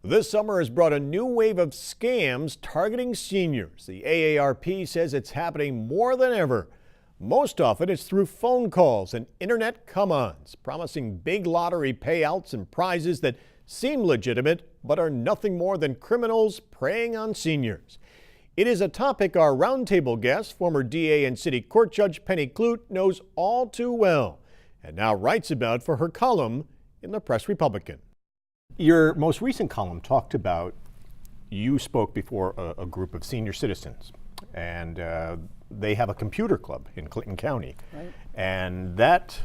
This summer has brought a new wave of scams targeting seniors. The AARP says it's happening more than ever. Most often it's through phone calls and internet come-ons, promising big lottery payouts and prizes that seem legitimate but are nothing more than criminals preying on seniors. It is a topic our Roundtable guest, former DA and City Court Judge Penny Clute, knows all too well and now writes about for her column in the Press Republican. Your most recent column talked about, you spoke before a group of senior citizens, and they have a computer club in Clinton County. Right. And that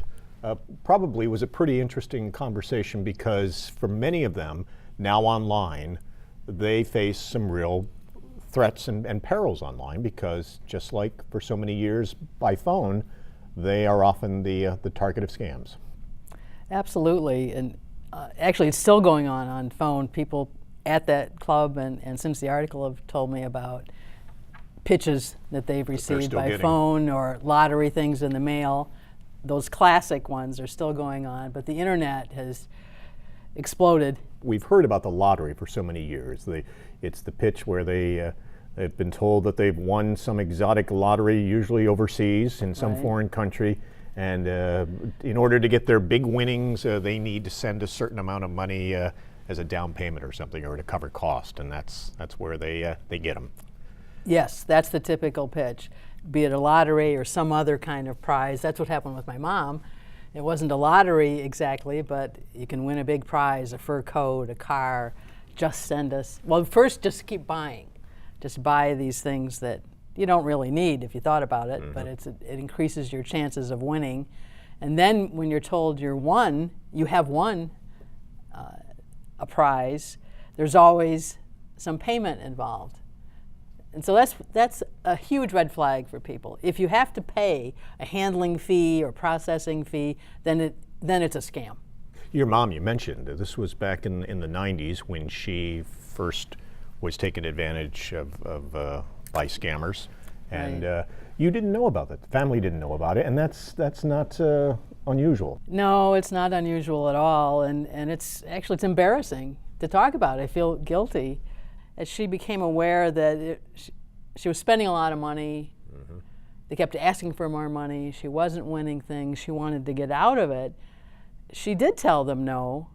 probably was a pretty interesting conversation because for many of them, now online, they face some real threats and perils online because just like for so many years by phone, they are often the target of scams. Absolutely. And actually, it's still going on phone. People at that club and since the article have told me about pitches that they've received by phone or lottery things in the mail. Those classic ones are still going on, but the internet has exploded. We've heard about the lottery for so many years. It's the pitch where they've been told that they've won some exotic lottery, usually overseas in some foreign country. And in order to get their big winnings, they need to send a certain amount of money as a down payment or something, or to cover cost, and that's where they get them. Yes, that's the typical pitch, be it a lottery or some other kind of prize. That's what happened with my mom. It wasn't a lottery exactly, but you can win a big prize, a fur coat, a car. Just send us. Well, first, just keep buying. Just buy these things that you don't really need if you thought about it, but it increases your chances of winning. And then when you're told you have won a prize, there's always some payment involved. And so that's a huge red flag for people. If you have to pay a handling fee or processing fee, then it's a scam. Your mom, you mentioned, this was back in the 90s when she first was taken advantage of by scammers, and you didn't know about that. The family didn't know about it, and that's not unusual. No, it's not unusual at all, and it's embarrassing to talk about. I feel guilty. As she became aware that she was spending a lot of money, they kept asking for more money, she wasn't winning things, she wanted to get out of it. She did tell them no,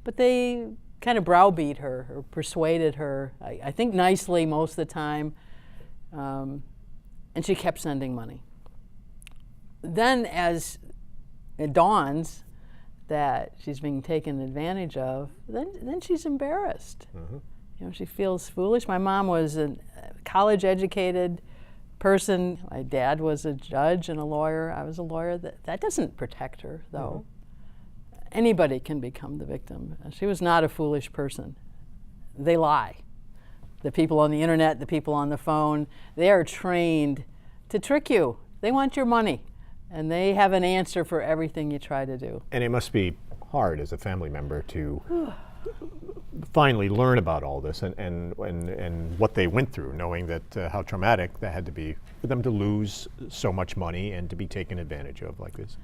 but they kind of browbeat her or persuaded her, I think nicely most of the time, and she kept sending money. Then as it dawns that she's being taken advantage of, then she's embarrassed. You know, she feels foolish. My mom was a college-educated person. My dad was a judge and a lawyer. I was a lawyer. That doesn't protect her, though. Anybody can become the victim. She was not a foolish person. They lie. The people on the internet, the people on the phone, they are trained to trick you. They want your money, and they have an answer for everything you try to do. And it must be hard as a family member to finally learn about all this and what they went through, knowing that how traumatic that had to be for them to lose so much money and to be taken advantage of like this.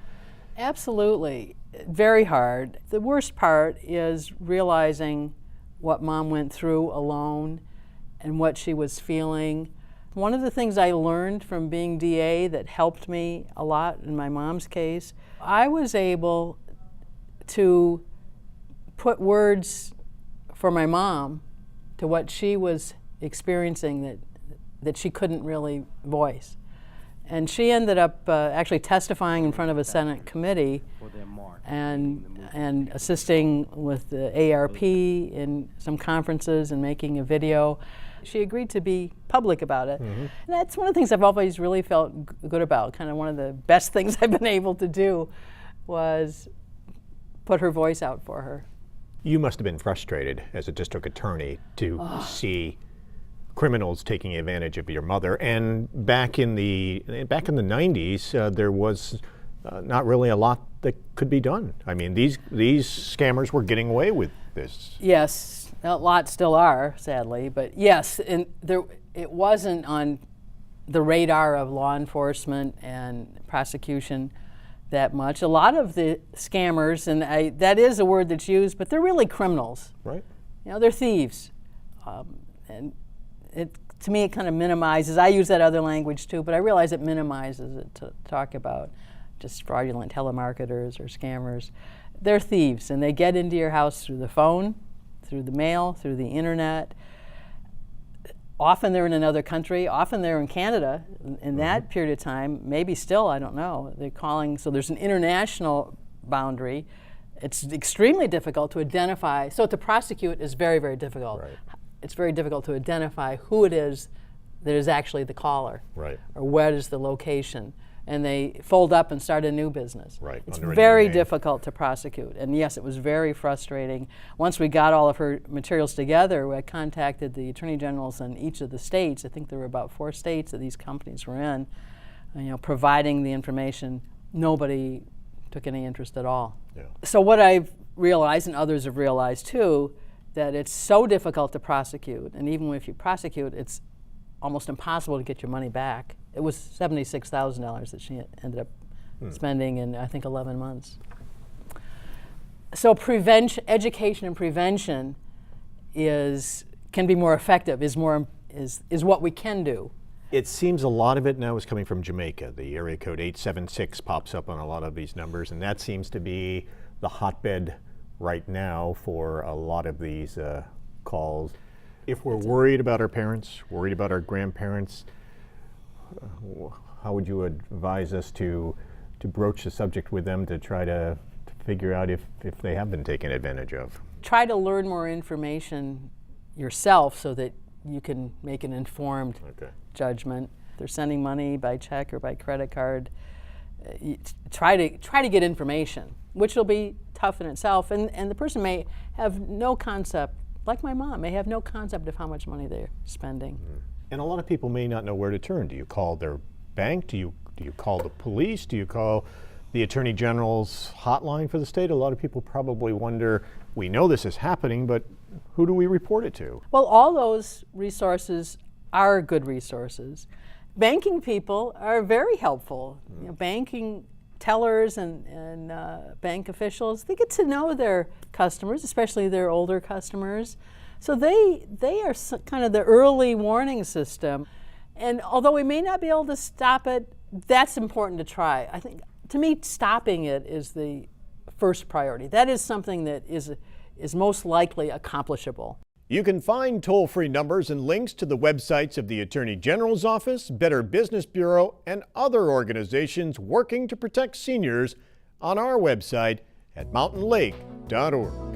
Absolutely. Very hard. The worst part is realizing what Mom went through alone and what she was feeling. One of the things I learned from being DA that helped me a lot in my mom's case, I was able to put words for my mom to what she was experiencing that she couldn't really voice. And she ended up actually testifying in front of a Senate committee and assisting with the ARP in some conferences and making a video. She agreed to be public about it. And that's one of the things I've always really felt good about. Kind of one of the best things I've been able to do was put her voice out for her. You must have been frustrated as a district attorney to see criminals taking advantage of your mother. And back in the 90s, there was not really a lot that could be done. I mean, these scammers were getting away with this. Yes, a lot still are, sadly. But yes, and it wasn't on the radar of law enforcement and prosecution that much. A lot of the scammers, and that is a word that's used, but they're really criminals. Right. they're thieves. And to me, it kind of minimizes. I use that other language too, but I realize it minimizes it to talk about just fraudulent telemarketers or scammers. They're thieves, and they get into your house through the phone, through the mail, through the internet. Often they're in another country. Often they're in Canada. In that period of time, maybe still, I don't know. They're calling, so there's an international boundary. It's extremely difficult to identify. So to prosecute is very, very difficult. Right. It's very difficult to identify who it is that is actually the caller, Right. or where is the location. And they fold up and start a new business. Right. It's Under a new very name. difficult to prosecute. And yes, it was very frustrating. Once we got all of her materials together, I contacted the attorney generals in each of the states. I think there were about 4 states that these companies were in, providing the information. Nobody took any interest at all. Yeah. So what I've realized, and others have realized too, that it's so difficult to prosecute, and even if you prosecute, it's almost impossible to get your money back. It was $76,000 that she ended up spending in, I think, 11 months. So education and prevention can be more effective, is what we can do. It seems a lot of it now is coming from Jamaica. The area code 876 pops up on a lot of these numbers, and that seems to be the hotbed right now for a lot of these calls. If we're worried about our parents, worried about our grandparents, how would you advise us to broach the subject with them to try to figure out if they have been taken advantage of? Try to learn more information yourself so that you can make an informed judgment. If they're sending money by check or by credit card, try to get information, which will be tough in itself. And the person may have no concept, like my mom, may have no concept of how much money they're spending. And a lot of people may not know where to turn. Do you call their bank? Do you call the police? Do you call the Attorney General's hotline for the state? A lot of people probably wonder, we know this is happening, but who do we report it to? Well, all those resources are good resources. Banking people are very helpful. Banking tellers and bank officials, they get to know their customers, especially their older customers. So they are kind of the early warning system. And although we may not be able to stop it, that's important to try. I think, to me, stopping it is the first priority. That is something that is most likely accomplishable. You can find toll-free numbers and links to the websites of the Attorney General's Office, Better Business Bureau, and other organizations working to protect seniors on our website at mountainlake.org.